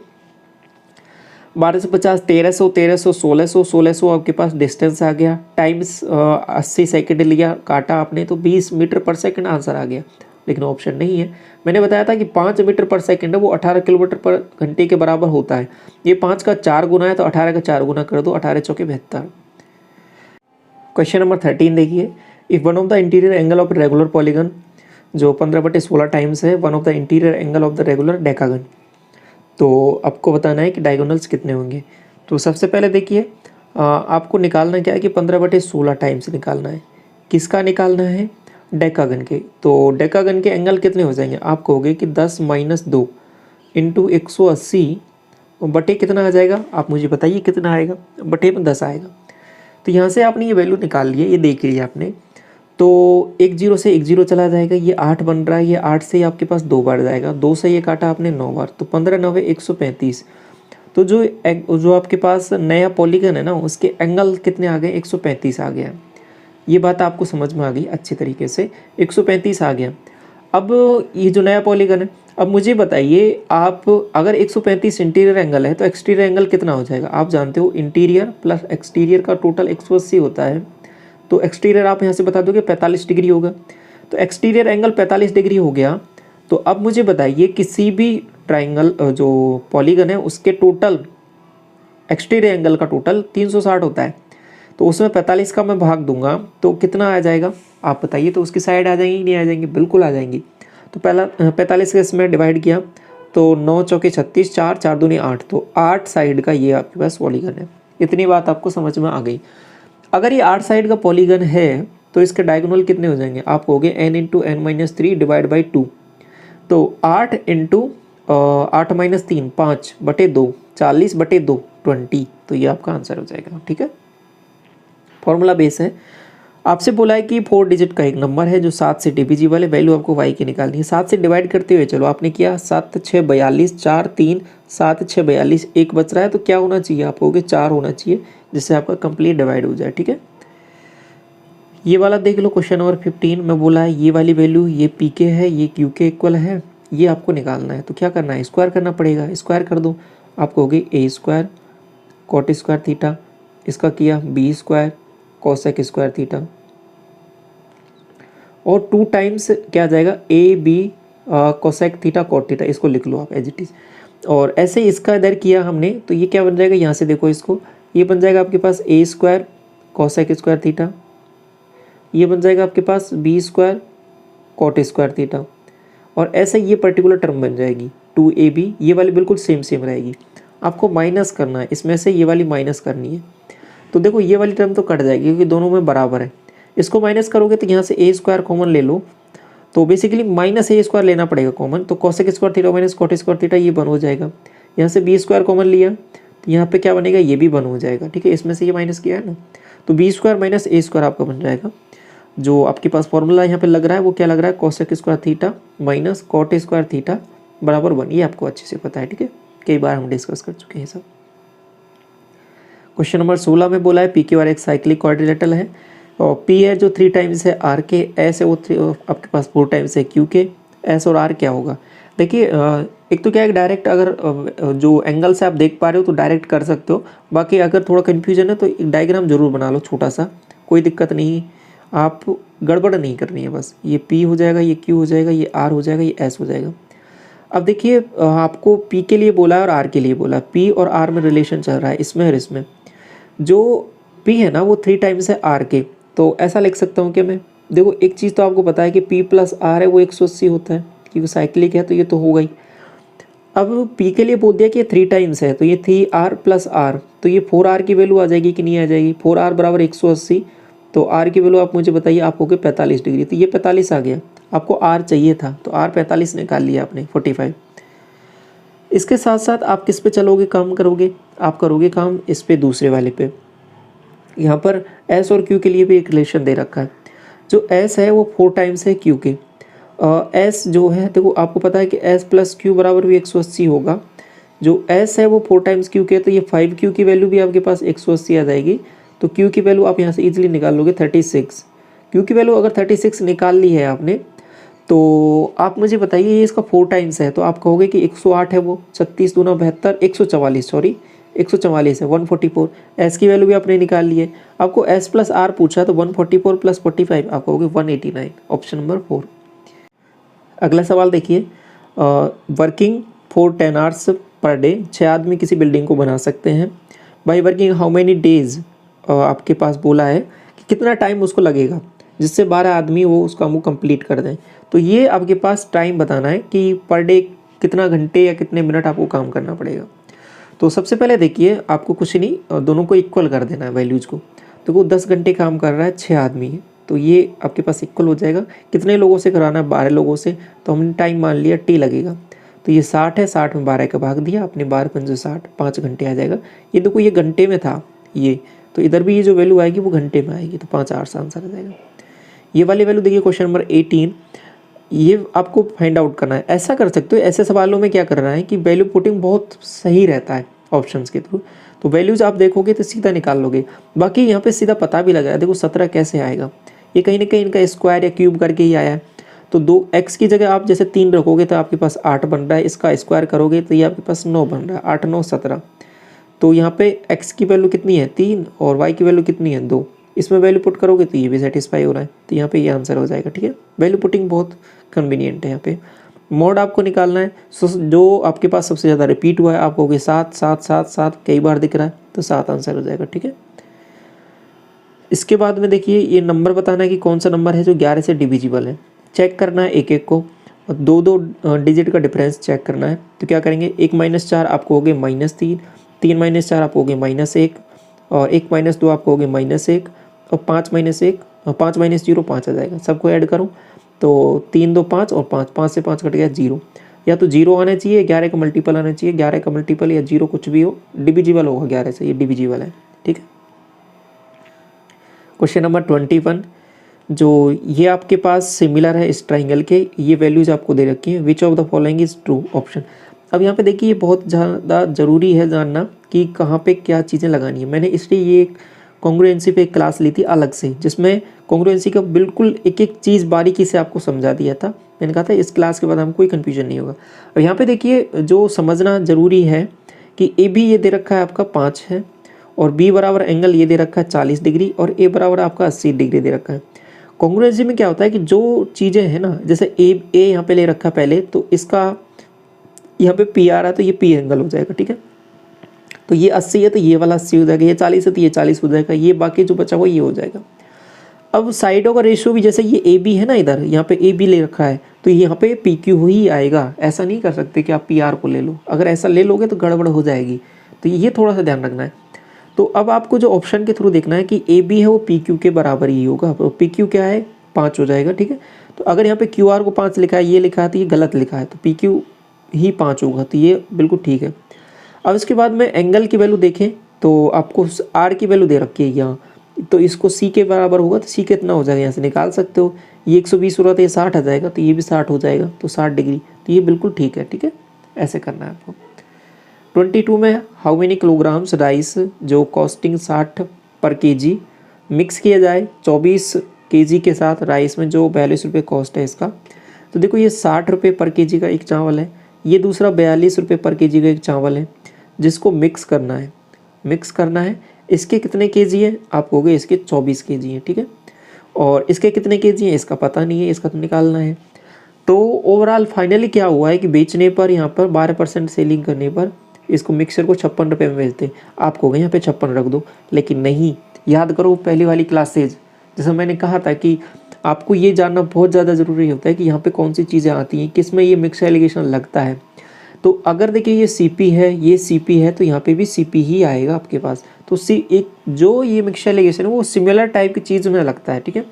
1250 1300, 1300 1600, 1600 आपके पास डिस्टेंस आ गया, टाइम्स 80 सेकंड लिया, काटा आपने, तो 20 मीटर पर सेकंड आंसर आ गया। लेकिन ऑप्शन नहीं है, मैंने बताया था कि 5 मीटर पर सेकंड है वो 18 किलोमीटर पर घंटे के बराबर होता है। ये 5 का 4 गुना है, तो 18 का 4 गुना कर दो, 18 चौके 72। क्वेश्चन नंबर 13 देखिए, if one of the interior angle of regular polygon, जो 15/16 टाइम्स है, one of the interior angle of the regular decagon, तो आपको बताना है कि डायगोनल्स कितने होंगे। तो सबसे पहले देखिए आपको निकालना क्या है कि 15/16 टाइम्स निकालना है, किसका निकालना है, डेकागन के। तो डेकागन के एंगल कितने हो जाएंगे, आपको होगे कि 10 - 2 इंटू 180 बटे कितना आ जाएगा, आप मुझे बताइए कितना आएगा, बटे में 10 आएगा। तो यहाँ से आपने ये वैल्यू निकाल ली है, ये देख लिया आपने, तो 1 0 से 1 0 चला जाएगा, ये 8 बन रहा है, ये 8 से आपके पास 2 बार जाएगा, 2 से ये काटा आपने 9 बार, तो 15 9 135। तो जो आपके पास नया पॉलीगन है ना, उसके एंगल कितने आ गए, 135 आ गया। ये बात आपको समझ में आ गई अच्छी तरीके से, 135 आ गया। अब ये जो नया पॉलीगन है, अब मुझे बताइए आप अगर 135 इंटीरियर एंगल है तो एक्सटीरियर एंगल कितना हो जाएगा। आप जानते हो इंटीरियर प्लस एक्सटीरियर का टोटल 180 होता है, तो एक्सटीरियर आप यहाँ से बता दोगे 45 डिग्री होगा, तो एक्सटीरियर एंगल 45 डिग्री हो गया। तो अब मुझे बताइए किसी भी ट्राइंगल जो पॉलीगन है उसके टोटल एक्सटीरियर एंगल का टोटल 360 होता है, तो उसमें 45 का मैं भाग दूंगा तो कितना आ जाएगा, आप बताइए, तो उसकी साइड आ जाएंगी नहीं आ जाएंगी? बिल्कुल आ जाएंगी। तो पहला 45 का इसमें डिवाइड किया तो 9 चौके 36, 4 4 दूनी 8, तो 8 साइड का ये आपके पास पॉलीगन है। इतनी बात आपको समझ में आ गई। अगर ये 8 साइड का पॉलीगन है तो इसके डायगोनल कितने हो जाएंगे? आप कहोगे n into N minus 3 divide by 2, तो 8 इंटू 8 माइनस 3 5/2, 40/2 20, तो ये आपका आंसर हो जाएगा। ठीक है, फॉर्मूला बेस है। आपसे बोला है कि 4 डिजिट का एक नंबर है जो 7 से डिविजिबल है, वैल्यू आपको y की निकालनी है। 7 से डिवाइड करते हुए चलो, आपने किया 7 6 42, 4 3 7 6 42, एक बच रहा है, तो क्या होना चाहिए? आप कहोगे 4 होना चाहिए, जिससे आपका कंप्लीट डिवाइड हो जाए। ठीक है, ये वाला देख लो, क्वेश्चन नंबर 15 में बोला है ये वाली वैल्यू, ये पी के है, ये क्यू के इक्वल है, ये आपको निकालना है। तो क्या करना है? स्क्वायर करना पड़ेगा। स्क्वायर कर दो, आप कहोगे A square cot square theta, इसका किया B square cosec square theta, और 2 टाइम्स क्या आ जाएगा? A B cosec theta cot theta, इसको लिख लो आप एज इट इज़। और ऐसे इसका इधर किया हमने, तो ये क्या बन जाएगा? यहाँ से देखो इसको, ये बन जाएगा आपके पास A square cosec square theta, ये बन जाएगा आपके पास B square cot square theta, और ऐसे ये पर्टिकुलर टर्म बन जाएगी 2ab, ये वाली बिल्कुल सेम सेम रहेगी। आपको माइनस करना है, इसमें से ये वाली माइनस करनी है। तो देखो ये वाली टर्म तो कट जाएगी क्योंकि दोनों में बराबर है। इसको माइनस करोगे तो यहाँ से ए स्क्वायर कॉमन ले लो, तो बेसिकली माइनस ए स्क्वायर लेना पड़ेगा कॉमन, तो cosec square theta minus cot square theta ये बन हो जाएगा। यहाँ से बी स्क्वायर कॉमन लिया तो यहाँ पे क्या बनेगा? ये भी बन हो जाएगा। ठीक है, इसमें से ये माइनस किया है ना, तो बी स्क्वायर माइनस ए स्क्वायर आपका बन जाएगा। जो आपके पास फॉर्मूला यहाँ पे लग रहा है वो क्या लग रहा है? Cosec square theta minus cot square theta बराबर 1, ये आपको अच्छे से पता है। ठीक है, कई बार हम डिस्कस कर चुके हैं सब। क्वेश्चन नंबर 16 में बोला है पी क्यू आर एक साइक्लिक क्वाड्रिलेटरल है, और पी है जो 3 टाइम्स है आर के, एस है वो आपके पास 4 टाइम्स है क्यू के, एस और आर क्या होगा? देखिए एक तो क्या है, डायरेक्ट अगर जो एंगल से आप देख पा रहे हो तो डायरेक्ट कर सकते हो, बाकी अगर थोड़ा कन्फ्यूजन है तो एक डायग्राम जरूर बना लो छोटा सा, कोई दिक्कत नहीं, आप गड़बड़ नहीं करनी है बस। ये P हो जाएगा, ये Q हो जाएगा, ये R हो जाएगा, ये S हो जाएगा। अब देखिए आपको P के लिए बोला है और R के लिए बोला है, P और R में रिलेशन चल रहा है इसमें और इसमें। जो P है ना वो 3 टाइम्स है R के, तो ऐसा लिख सकता हूँ कि मैं, देखो एक चीज़ तो आपको पता है कि P प्लस R है वो 180 होता है, क्योंकि साइक्लिक है तो ये तो होगा ही। अब P के लिए बोल दिया कि ये 3 टाइम्स है, तो ये 3R प्लस R, तो ये 4R की वैल्यू आ जाएगी कि नहीं आ जाएगी? 4R बराबर 180, तो R की वैल्यू आप मुझे बताइए, आप हो गए 45 डिग्री, तो ये 45 आ गया। आपको R चाहिए था तो R 45 निकाल लिया आपने 45। इसके साथ साथ आप किस पे चलोगे, काम करोगे? आप करोगे काम इस पे, दूसरे वाले पे। यहाँ पर S और Q के लिए भी एक रिलेशन दे रखा है। जो S है वो 4 टाइम्स है Q के। S जो है देखो आपको पता है कि S प्लस Q बराबर भी 180 होगा। जो S है वो 4 टाइम्स Q के, तो ये 5Q की वैल्यू भी आपके पास 180 आ जाएगी। तो Q की वैल्यू आप यहाँ से इजीली निकाल लोगे 36। Q की वैल्यू अगर 36 निकाल ली है आपने, तो आप मुझे बताइए ये इसका 4 टाइम्स है, तो आप कहोगे कि 108 है वो, 36 दूना 72, 144 सॉरी 144 है 144। S की वैल्यू भी आपने निकाल ली है। आपको S प्लस R पूछा तो 144 प्लस 45 आप कहोगे 189, ऑप्शन नंबर 4। अगला सवाल देखिए, working for 10 hours per day, 6 आदमी किसी बिल्डिंग को बना सकते हैं। By working how many days, आपके पास बोला है कि कितना टाइम उसको लगेगा जिससे 12 आदमी वो उस काम को कंप्लीट कर दें। तो ये आपके पास टाइम बताना है कि पर डे कितना घंटे या कितने मिनट आपको काम करना पड़ेगा। तो सबसे पहले देखिए आपको कुछ नहीं, दोनों को इक्वल कर देना है वैल्यूज़ को। तो वो 10 घंटे काम कर रहा है, 6 आदमी है, तो ये आपके पास इक्वल हो जाएगा। कितने लोगों से कराना है? 12 लोगों से, तो हमने टाइम मान लिया T लगेगा। तो ये 60 है, 60 में 12 का भाग दिया आपने, 12 पंजे 60, 5 घंटे आ जाएगा। ये देखो ये घंटे में था ये, तो इधर भी ये जो वैल्यू आएगी वो घंटे में आएगी, तो 5 आवर्स आंसर आ जाएगा। ये वाली वैल्यू देखिए क्वेश्चन नंबर 18, ये आपको फाइंड आउट करना है। ऐसा कर सकते हो, ऐसे सवालों में क्या करना है कि वैल्यू पुटिंग बहुत सही रहता है ऑप्शंस के थ्रू, तो वैल्यूज आप देखोगे तो सीधा निकाल लोगे। बाकी यहाँ पे सीधा पता भी लगा है, देखो 17 कैसे आएगा, ये कहीं ना कहीं इनका स्क्वायर या क्यूब करके ही आया है। तो 2x की जगह आप जैसे 3 रखोगे तो आपके पास 8 बन रहा है, इसका स्क्वायर करोगे तो ये आपके पास 9 बन रहा है, 8 9 17। तो यहाँ पे x की वैल्यू कितनी है 3 और y की वैल्यू कितनी है 2, इसमें वैल्यू पुट करोगे तो ये भी सेटिस्फाई हो रहा है, तो यहाँ पे ये आंसर हो जाएगा। ठीक है, वैल्यू पुटिंग बहुत कन्वीनियंट है। यहाँ पे मोड आपको निकालना है, जो आपके पास सबसे ज़्यादा रिपीट हुआ है आप कहोगे 7 7 7 7, कई बार दिख रहा है तो 7 आंसर हो जाएगा। ठीक है, इसके बाद में देखिए ये नंबर बताना है कि कौन सा नंबर है जो 11 से डिविजिबल है। चेक करना है एक एक को, और दो दो डिजिट का डिफरेंस चेक करना है। तो क्या करेंगे, 1 - 4 आपको हो गए -3, 3 - 4 आपको हो गए -1, और 1 - 2 आपको हो गए -1, और 5 - 1 और 5 - 0 5 आ जाएगा। सबको ऐड करूँ तो 3 2 5 और 5, 5 से 5 कट गया 0। या तो 0 आना चाहिए, 11 का मल्टीपल आना चाहिए, 11 का मल्टीपल या 0 कुछ भी हो, डिविजिबल होगा 11 से, ये डिविजिबल है। ठीक है। क्वेश्चन नंबर 21, जो ये आपके पास सिमिलर है इस ट्राइंगल के, ये वैल्यूज आपको दे रखी है। Which of the following is true option. अब यहाँ पे देखिए ये बहुत ज़्यादा ज़रूरी है जानना कि कहाँ पे क्या चीज़ें लगानी है। मैंने इसलिए ये कॉन्ग्रुएंसी पे एक क्लास ली थी अलग से, जिसमें कॉन्ग्रुएंसी का बिल्कुल एक एक चीज़ बारीकी से आपको समझा दिया था। मैंने कहा था इस क्लास के बाद हमको कोई कन्फ्यूजन नहीं होगा। और यहाँ पे देखिए जो समझना ज़रूरी है कि ए बी ये दे रखा है आपका 5 है, और बी बराबर एंगल ये दे रखा है 40 डिग्री, और ए बराबर आपका 80 डिग्री दे रखा है। कॉन्ग्रुएंसी में क्या होता है कि जो चीज़ें हैं ना, जैसे ए यहाँ पे ले रखा है पहले, तो इसका यहाँ पे पी आ रहा है तो ये पी एंगल हो जाएगा। ठीक है। तो ये 80 है तो ये वाला 80 हो जाएगा, ये 40 है तो ये 40 हो जाएगा, ये बाकी जो बचा हुआ ये हो जाएगा। अब साइडों का रेशियो भी, जैसे ये ए बी है ना, इधर यहाँ पे ए बी ले रखा है तो यहाँ पे पी क्यू ही आएगा। ऐसा नहीं कर सकते कि आप पी आर को ले लो, अगर ऐसा ले लोगे तो गड़बड़ हो जाएगी। तो ये थोड़ा सा ध्यान रखना है। तो अब आपको जो ऑप्शन के थ्रू देखना है कि ए बी है वो पी क्यू के बराबर ही होगा। तो पी क्यू क्या है, 5 हो जाएगा। ठीक है। तो अगर यहाँ पे क्यू आर को 5 लिखा है, ये लिखा है तो ये गलत लिखा है, तो पी क्यू ही 5 होगा, तो ये बिल्कुल ठीक है। अब इसके बाद में एंगल की वैल्यू देखें तो आपको आर की वैल्यू दे रखी है यहाँ, तो इसको सी के बराबर होगा, तो सी कितना हो जाएगा यहाँ से निकाल सकते हो। ये 120 हो रहा था, ये 60 आ जाएगा, तो ये भी 60 हो जाएगा, तो 60 डिग्री, तो ये बिल्कुल ठीक है। ठीक है, ऐसे करना है आपको। 22 में हाउ मेनी किलोग्राम्स राइस जो कॉस्टिंग 60 पर केजी मिक्स किया जाए 24 केजी के साथ राइस में जो 42 रुपये कॉस्ट है इसका। तो देखो ये 60 रुपये पर केजी का एक चावल है, ये दूसरा 42 रुपये पर केजी का एक चावल है, जिसको मिक्स करना है। मिक्स करना है, इसके कितने केजी है, आप कहोगे इसके 24 केजी है। ठीक है। और इसके कितने केजी है इसका पता नहीं है, इसका तो निकालना है। तो ओवरऑल फाइनली क्या हुआ है कि बेचने पर यहाँ पर 12% सेलिंग करने पर इसको मिक्सर को 56 रुपये में बेचते हैं। आप कहोगे यहाँ पे 56 रख दो, लेकिन नहीं, याद करो पहली वाली क्लासेज, जैसा मैंने कहा था कि आपको ये जानना बहुत ज़्यादा ज़रूरी होता है कि यहाँ पे कौन सी चीज़ें आती हैं, किस में ये मिक्स एलिगेशन लगता है। तो अगर देखिए ये सीपी है, ये सीपी है, तो यहाँ पे भी सीपी ही आएगा आपके पास। तो एक जो ये मिक्सचर एलिगेशन है वो सिमिलर टाइप की चीज़ में लगता है। ठीक है।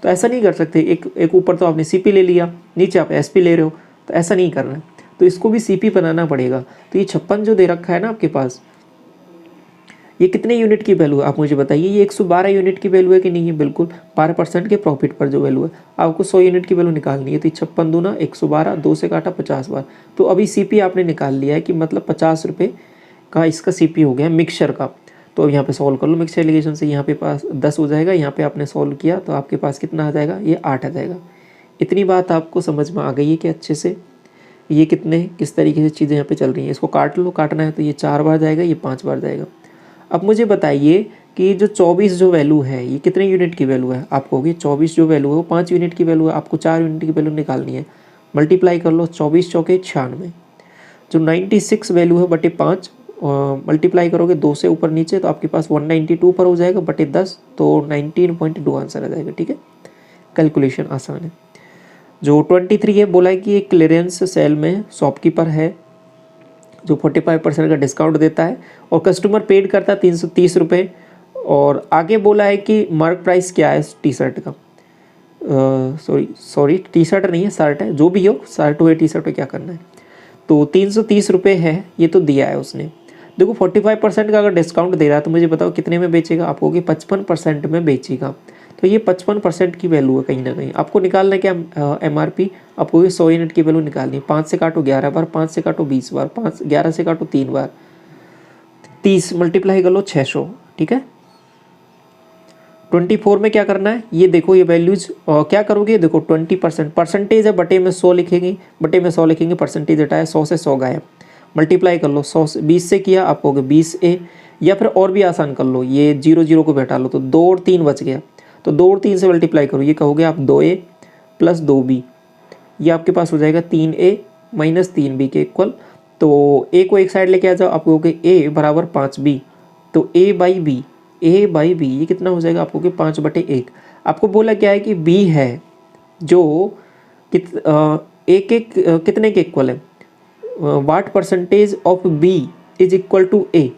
तो ऐसा नहीं कर सकते, एक ऊपर तो आपने सीपी ले लिया, नीचे आप एसपी ले रहे हो, तो ऐसा नहीं करना है। तो इसको भी सीपी बनाना पड़ेगा। तो ये 56 जो दे रखा है ना आपके पास, ये कितने यूनिट की वैल्यू है आप मुझे बताइए। ये 112 यूनिट की वैल्यू है कि नहीं है, बिल्कुल 12% के प्रॉफिट पर जो वैल्यू है। आपको 100 यूनिट की वैल्यू निकालनी है, तो 56 दूना 112, 2 से काटा 50 बार, तो अभी सीपी आपने निकाल लिया है कि मतलब 50 रुपये का इसका सीपी हो गया मिक्सचर का। तो अब यहाँ पे सॉल्व कर लो मिक्सचर एलिगेशन से, यहाँ पे पास 10 हो जाएगा, यहाँ पे आपने सॉल्व किया तो आपके पास कितना आ जाएगा, ये 8 आ जाएगा। इतनी बात आपको समझ में आ गई है कि अच्छे से ये कितने किस तरीके से चीज़ें यहाँ पे चल रही हैं। इसको काट लो, काटना है तो ये 4 बार जाएगा, ये 5 बार जाएगा। अब मुझे बताइए कि जो 24 जो वैल्यू है ये कितने यूनिट की वैल्यू है। आप कहोगे 24 जो वैल्यू है वो 5 यूनिट की वैल्यू है, आपको 4 यूनिट की वैल्यू निकालनी है। मल्टीप्लाई कर लो, 24 चौके 96, जो 96 वैल्यू है बटे 5, मल्टीप्लाई करोगे 2 से ऊपर नीचे तो आपके पास 192 पर हो जाएगा बटे 10, तो 19.2 आंसर आ जाएगा। ठीक है, कैलकुलेशन आसान है। जो 23 है बोला है कि एक क्लियरेंस सेल में शॉपकीपर है जो 45% का डिस्काउंट देता है और कस्टमर पेड करता है 330 रुपये, और आगे बोला है कि मार्क प्राइस क्या है टी शर्ट का, सॉरी टी शर्ट नहीं है, शर्ट है, जो भी हो, शर्ट हो या टी शर्ट हो, क्या करना है। तो 330 रुपये है, ये तो दिया है उसने। देखो 45% का अगर डिस्काउंट दे रहा है तो मुझे बताओ कितने में बेचेगा। आप कहोगे 55% में बेचेगा, तो ये 55% की वैल्यू है कहीं ना कहीं। आपको निकालना है क्या, MRP। आपको ये 100 यूनिट की वैल्यू निकालनी है। 5 से काटो 11 बार, 5 से काटो 20 बार, 11 से काटो 3 बार, 30 मल्टीप्लाई कर लो 600। ठीक है। 24 में क्या करना है, ये देखो ये वैल्यूज क्या करोगे, देखो 20% परसेंटेज है, बटे में 100 लिखेंगे, बटे में 100 लिखेंगे, परसेंटेज हटाया 100 से 100 गायब, मल्टीप्लाई कर लो 100 से 20 से किया, आप कहोगे 20A, या फिर और भी आसान कर लो, ये 0 को बैठा लो तो 2 और 3 बच गया, तो 2 और 3 से मल्टीप्लाई करो, ये कहोगे आप 2A प्लस 2B, ये आपके पास हो जाएगा 3A माइनस 3B के इक्वल। तो A को एक साइड लेके आ जाओ, आप कहोगे A बराबर 5B, तो A by B A by B, ये कितना हो जाएगा आपको कि 5/1। आपको बोला क्या है कि बी है जो कितने के इक्वल है, what percentage of B is equal to A.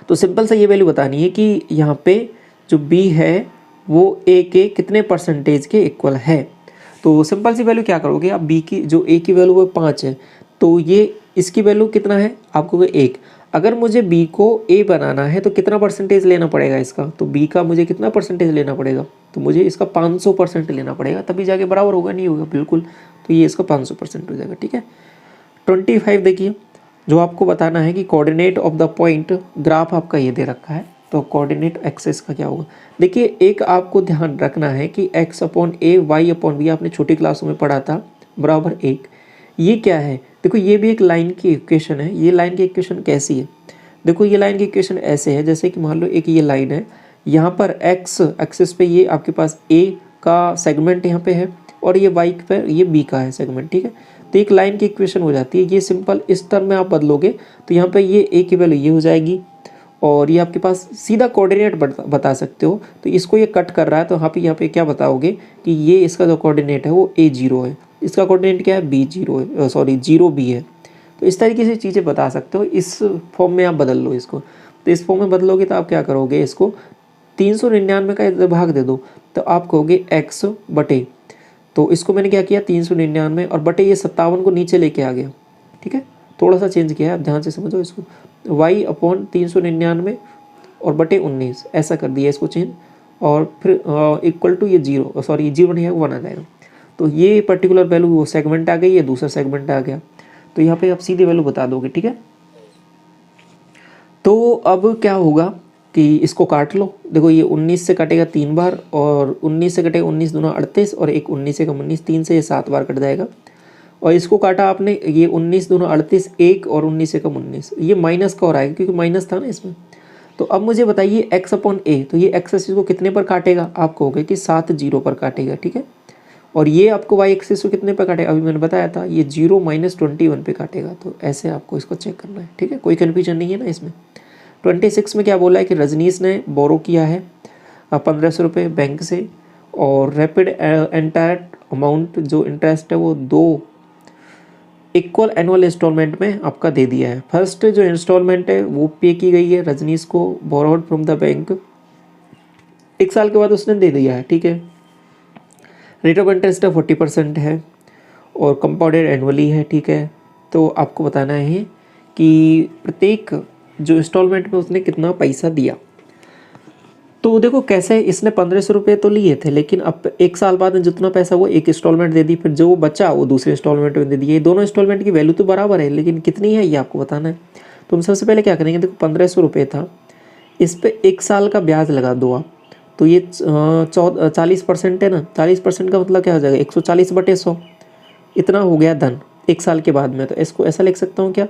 तो सिंपल सा ये वैल्यू बतानी है कि यहाँ पे जो बी है वो ए के कितने परसेंटेज के इक्वल है। तो सिंपल सी वैल्यू क्या करोगे आप, बी की जो ए की वैल्यू वो 5 है, तो ये इसकी वैल्यू कितना है आपको 1। अगर मुझे बी को ए बनाना है तो कितना परसेंटेज लेना पड़ेगा इसका, तो बी का मुझे कितना परसेंटेज लेना पड़ेगा, तो मुझे इसका 500% लेना पड़ेगा, तभी जाके बराबर होगा, नहीं होगा बिल्कुल। तो ये इसका 500% हो जाएगा, ठीक है। 25 देखिए, जो आपको बताना है कि coordinate of the point, graph आपका ये दे रखा है, तो कोऑर्डिनेट एक्सेस का क्या होगा। देखिए एक आपको ध्यान रखना है कि x/a y/b आपने छोटी क्लासों में पढ़ा था बराबर 1। ये क्या है, देखो ये भी एक लाइन की इक्वेशन है। ये लाइन की इक्वेशन कैसी है, देखो ये लाइन की इक्वेशन ऐसे है, जैसे कि मान लो एक ये लाइन है, यहाँ पर x एक्सिस पे ये आपके पास a का सेगमेंट यहाँ पे है और ये y पर ये b का है सेगमेंट, ठीक है। तो एक लाइन की इक्वेशन हो जाती है ये सिंपल, इस टर्म में आप बदलोगे तो यहाँ पे ये a की वैल्यू ये हो जाएगी और ये आपके पास सीधा कोऑर्डिनेट बता सकते हो। तो इसको ये कट कर रहा है तो यहाँ पे क्या बताओगे कि ये इसका जो कोऑर्डिनेट है वो a0 है, इसका कोऑर्डिनेट क्या है b0 है, सॉरी 0b है। तो इस तरीके से चीज़ें बता सकते हो, इस फॉर्म में आप बदल लो इसको। तो इस फॉर्म में बदलोगे तो आप क्या करोगे, इसको 399 का इधर भाग दे दो तो आप कहोगे x बटे, तो इसको मैंने क्या किया 399 और बटे ये 57 को नीचे लेके आ गया, ठीक है। थोड़ा सा चेंज किया है, आप ध्यान से समझो इसको, y/399 और बटे 19 ऐसा कर दिया इसको चेंज, और फिर इक्वल टू ये 0, सॉरी 0 नहीं है 1 आ जाएगा। तो ये पर्टिकुलर वैल्यू वो सेगमेंट आ गई, ये दूसरा सेगमेंट आ गया, तो यहाँ पे आप सीधी वैल्यू बता दोगे, ठीक है। तो अब क्या होगा कि इसको काट लो, देखो ये 19 से कटेगा 3 बार और 19 से कटेगा 19 दूना 38 और एक 19 से कम 19, 3 से ये 7 बार कट जाएगा। और इसको काटा आपने, ये 19 दूना 38, 1 और 19 से कम 19, ये माइनस का और आएगा क्योंकि माइनस था ना इसमें। तो अब मुझे बताइए x/a, तो ये x एक्सिस को कितने पर काटेगा, आप कहोगे कि 7 0 पर काटेगा, ठीक है। और ये आपको y एक्सिस को कितने पर काटेगा, अभी मैंने बताया था ये 0 - 21 पे काटेगा। तो ऐसे आपको इसको चेक करना है, ठीक है, कोई कन्फ्यूजन नहीं है ना इसमें। 26 में क्या बोला है कि रजनीश ने बोरो किया है 1500 रुपये बैंक से और रैपिड एंटायर अमाउंट जो इंटरेस्ट है वो 2 इक्वल एनुअल इंस्टॉलमेंट में आपका दे दिया है। फर्स्ट जो इंस्टॉलमेंट है वो पे की गई है रजनीश को, बोरोड फ्रॉम द बैंक, 1 साल के बाद उसने दे दिया है, ठीक है। रेट ऑफ इंटरेस्ट 40% है और कंपाउंडेड एनुअली है, ठीक है। तो आपको बताना है कि प्रत्येक जो इंस्टॉलमेंट में उसने कितना पैसा दिया। तो देखो कैसे, इसने 1500 रुपये तो लिए थे, लेकिन अब 1 साल बाद में जितना पैसा वो एक इंस्टॉलमेंट दे दी, फिर जो बचा वो दूसरे इंस्टॉलमेंट में दे दिए। ये दोनों इंस्टॉलमेंट की वैल्यू तो बराबर है, लेकिन कितनी है ये आपको बताना है। तो हम सबसे पहले क्या करेंगे, देखो 1500 रुपये था, इस पर 1 साल का ब्याज लगा दो आप, तो ये 40% है ना, 40% का मतलब क्या हो जाएगा 140/100, इतना हो गया धन 1 साल के बाद में। तो इसको ऐसा लिख सकता हूँ क्या,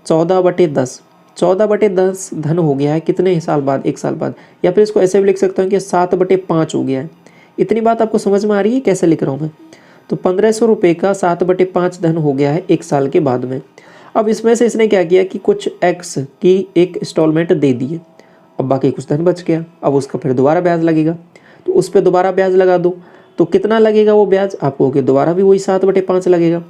14/10, 14/10 धन हो गया है कितने साल बाद, 1 साल बाद। या फिर इसको ऐसे भी लिख सकता हूँ कि 7/5 हो गया है। इतनी बात आपको समझ में आ रही है कैसे लिख रहा हूँ मैं। तो 1500 रुपये का 7/5 धन हो गया है 1 साल के बाद में। अब इसमें से इसने क्या किया कि कुछ x की एक इंस्टॉलमेंट दे दी है, अब बाकी कुछ धन बच गया, अब उसका फिर दोबारा ब्याज लगेगा, तो उस पर दोबारा ब्याज लगा दो। तो कितना लगेगा वो ब्याज, आपको कि दोबारा भी वही 7/5 लगेगा।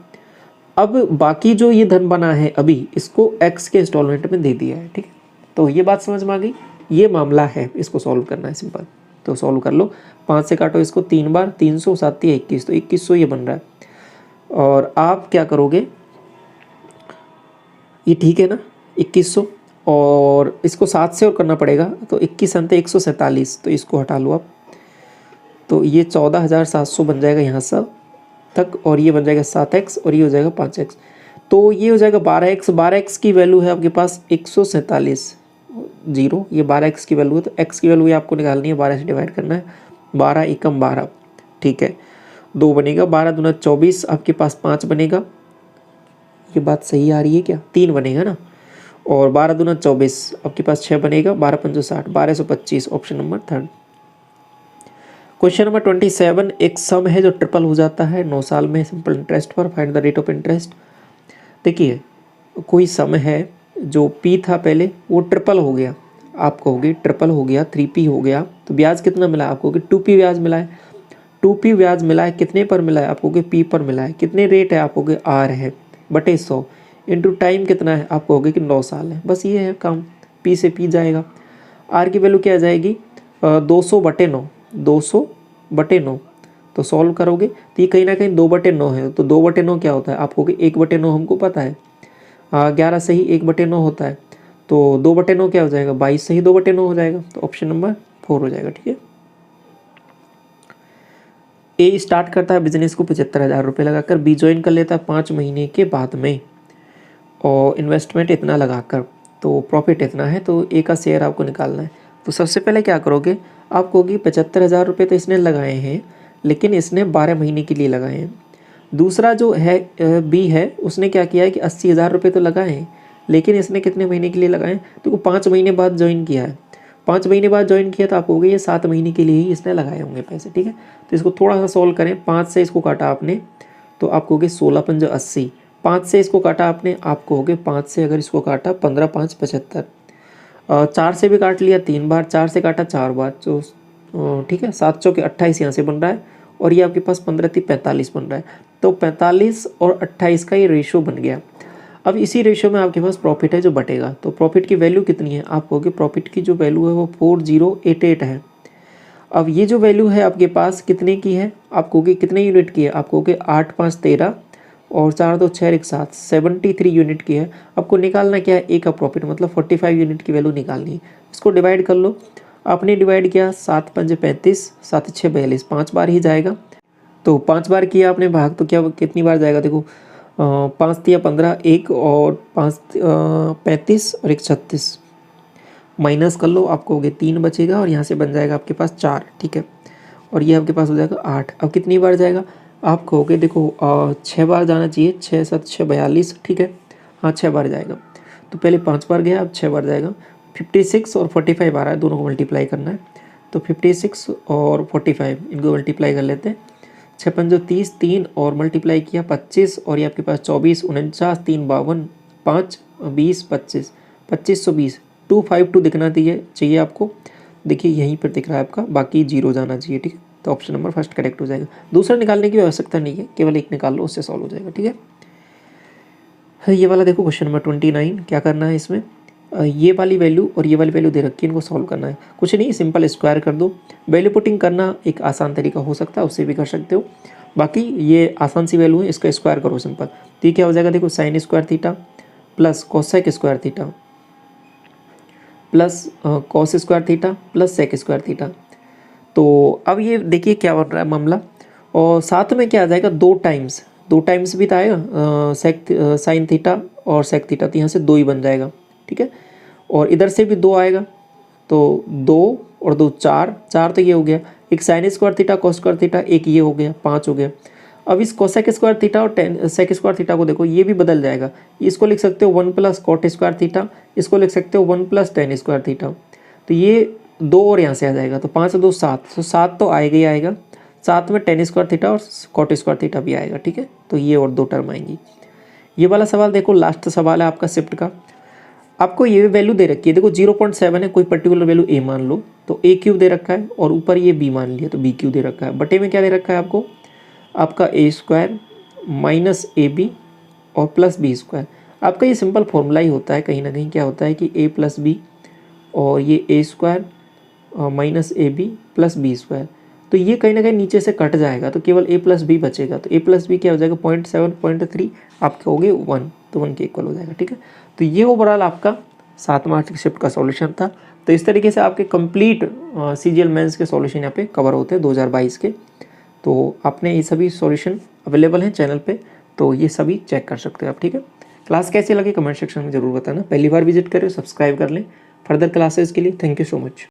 अब बाकी जो ये धन बना है अभी, इसको x के इंस्टॉलमेंट में दे दिया है, ठीक है। तो ये बात समझ में आ गई, ये मामला है, इसको सॉल्व करना है सिंपल। तो सॉल्व कर लो, 5 से काटो इसको 3 बार, 300 7 21, तो 2100 ये बन रहा है। और आप क्या करोगे, ये ठीक है ना 2100, और इसको 7 से और करना पड़ेगा, तो 21 अंत 147, तो इसको हटा लो आप, तो ये 14,700 बन जाएगा यहाँ सब तक, और ये बन जाएगा 7x और ये हो जाएगा 5x, तो ये हो जाएगा 12x। 12x की वैल्यू है आपके पास 147 0, ये 12x की वैल्यू है, तो x की वैल्यू ये आपको निकालनी है, 12 से डिवाइड करना है, 12 एकम 12, ठीक है, 2 बनेगा, 12 दूना 24, आपके पास 5 बनेगा, ये बात सही आ रही है क्या, 3 बनेगा ना, और 12 दूना 24, आपके पास 6 बनेगा, 12 पंचो 60, 1225, ऑप्शन नंबर 3। क्वेश्चन नंबर 27, एक सम है जो ट्रिपल हो जाता है 9 साल में सिंपल इंटरेस्ट पर, find the rate of interest. देखिए कोई सम है जो P था पहले वो ट्रिपल हो गया, आप कहोगे ट्रिपल हो गया, 3P हो गया, तो ब्याज कितना मिला है? आप कहोगे 2P ब्याज मिला है। 2P ब्याज मिला है, कितने पर मिला है? आप कहोगे P पर मिला है। कितने रेट है? आप कहोगे R है बटे 100 इंटू टाइम कितना है? आप कहोगे कि 9 साल है। बस ये है काम, P से P जाएगा। R की वैल्यू क्या आ जाएगी? 200 बटे 9, 200 बटे 9। तो सॉल्व करोगे तो ये कहीं ना कहीं 2 बटे 9 है। तो 2 बटे 9 क्या होता है? आप कहोगे 1 बटे 9 हमको पता है, 11 से ही 1 बटे 9 होता है। तो 2 बटे 9 क्या हो जाएगा? 22 से ही 2 बटे 9 हो जाएगा। तो ऑप्शन नंबर 4 हो जाएगा। ठीक है। ए स्टार्ट करता है बिजनेस को 75,000 रुपये लगाकर, बी ज्वाइन कर लेता है 5 महीने के बाद में और इन्वेस्टमेंट इतना लगाकर, तो प्रॉफिट इतना है, तो ए का शेयर आपको निकालना है। तो सबसे पहले क्या करोगे? आप कहोगे 75,000 रुपये तो इसने लगाए हैं, लेकिन इसने 12 महीने के लिए लगाए हैं। दूसरा जो है बी है, उसने क्या किया है कि 80,000 रुपये तो लगाए हैं, लेकिन इसने कितने महीने के लिए लगाए हैं? तो 5 महीने बाद ज्वाइन किया है। 5 महीने बाद ज्वाइन किया तो आप कहोगे ये 7 महीने के लिए ही इसने लगाए होंगे पैसे। ठीक है। तो इसको थोड़ा सा सॉल्व करें। 5 से इसको काटा आपने तो आप कहोगे 16 पंजे 80। 5 से इसको काटा आपने, आप कहोगे 5 से अगर इसको काटा 15 5 75। 4 से भी काट लिया 3 बार, 4 से काटा 4 बार, तो ठीक है 7 चौके 28 यहाँ से बन रहा है और ये आपके पास 15 3 45 बन रहा है। तो 45 और 28 का ये रेशियो बन गया। अब इसी रेशियो में आपके पास प्रॉफिट है जो बटेगा। तो प्रॉफिट की वैल्यू कितनी है? आप कहोगे प्रॉफिट की जो वैल्यू है वो 4088 है। अब ये जो वैल्यू है आपके पास कितने की है? आप कहोगे कितने यूनिट की है? आप कहोगे 8 5 13 और 4 2 6 1 7, 73 यूनिट की है। आपको निकालना क्या है? ए का प्रॉफिट, मतलब 45 यूनिट की वैल्यू निकालनी है। इसको डिवाइड कर लो। आपने डिवाइड किया 7 5 35, 7 6 42, 5 बार ही जाएगा। तो 5 बार किया आपने भाग, तो क्या कितनी बार जाएगा? देखो 5 तिया 15, 1 और 5 35 और 1 36, माइनस कर लो। आप कहोगे 3 बचेगा और यहाँ से बन जाएगा आपके पास 4। ठीक है। और ये आपके पास हो जाएगा 8। अब कितनी बार जाएगा? आप कहोगे देखो 6 बार जाना चाहिए, 6 7 6 42। ठीक है। हाँ 6 बार जाएगा। तो पहले 5 बार गया, अब 6 बार जाएगा। 56 और 45 आ रहा है, दोनों को मल्टीप्लाई करना है। तो 56 और 45 इनको मल्टीप्लाई कर लेते हैं। 6 पंजो 30, 3 और मल्टीप्लाई किया 25 और ये आपके पास 24 49 3 52 5 20 25, 2520, 252 दिखना चाहिए आपको। देखिए यहीं पर दिख रहा है आपका, बाकी 0 जाना चाहिए। ठीक है। तो ऑप्शन नंबर फर्स्ट करेक्ट हो जाएगा। दूसरा निकालने की आवश्यकता नहीं है, केवल एक निकाल लो, उससे सॉल्व हो जाएगा। ठीक है। ये वाला देखो क्वेश्चन नंबर 29, क्या करना है इसमें? ये वाली वैल्यू और ये वाली वैल्यू दे रखी है, इनको सॉल्व करना है। कुछ नहीं, सिंपल स्क्वायर कर दो। वैल्यू पुटिंग करना एक आसान तरीका हो सकता है, उससे भी कर सकते हो। बाकी ये आसान सी वैल्यू है, इसका स्क्वायर करो सिंपल। तो ये क्या हो जाएगा? देखो sine square theta plus cosec square theta plus cos square theta plus sec square theta. तो अब ये देखिए क्या बन रहा है मामला, और साथ में क्या आ जाएगा? 2 टाइम्स भी तो आएगा साइन थीटा और सेक थीटा, तो यहाँ से 2 ही बन जाएगा। ठीक है। और इधर से भी 2 आएगा, तो 2 और 2 4, 4 तो ये हो गया। एक sign square theta cos square theta, एक ये हो गया, 5 हो गया। अब इस कोसेक स्क्वायर थीटा और सेक स्क्वायर थीटा को देखो, ये भी बदल जाएगा। इसको लिख सकते हो 1 प्लस कॉट स्क्वायर थीटा, इसको लिख सकते हो 1 प्लस टेन स्क्वायर थीटा। तो ये 2 और यहाँ से आ जाएगा, तो 5 2 7, तो 7 तो आएगा ही आएगा। साथ में टेन स्क्वायर थीटा और कॉट स्क्वायर थीटा भी आएगा। ठीक है। तो ये और 2 टर्म आएंगी। ये वाला सवाल देखो, लास्ट सवाल है आपका शिफ्ट का। आपको ये वैल्यू दे रखी है, देखो 0.7 है, कोई पर्टिकुलर वैल्यू ए मान लो, तो ए क्यूब दे रखा है और ऊपर ये बी मान लिया तो बी क्यूब दे रखा है। बटे में क्या दे रखा है आपको? आपका ए स्क्वायर माइनस ए बी और प्लस बी स्क्वायर। आपका ये सिंपल फॉर्मूला ही होता है, कहीं ना कहीं क्या होता है कि ए प्लस बी और ये A square minus A B plus B square. तो ये कहीं ना कहीं नीचे से कट जाएगा, तो केवल ए प्लस बी बचेगा। तो ए प्लस बी क्या हो जाएगा? 0.7 0.3, आप कहोगे 1, तो 1 के इक्वल हो जाएगा। ठीक है। तो ये ओवरऑल आपका 7 मार्च की शिफ्ट का सॉल्यूशन था। तो इस तरीके से आपके कंप्लीट सीजीएल मेंस के सॉल्यूशन यहाँ पे कवर होते हैं 2022 के। तो आपने ये सभी सॉल्यूशन अवेलेबल हैं चैनल पे, तो ये सभी चेक कर सकते हो आप। ठीक है। क्लास कैसी लगी कमेंट सेक्शन में ज़रूर बताना। पहली बार विजिट करें, सब्सक्राइब कर लें फर्दर क्लासेस के लिए। Thank you so much.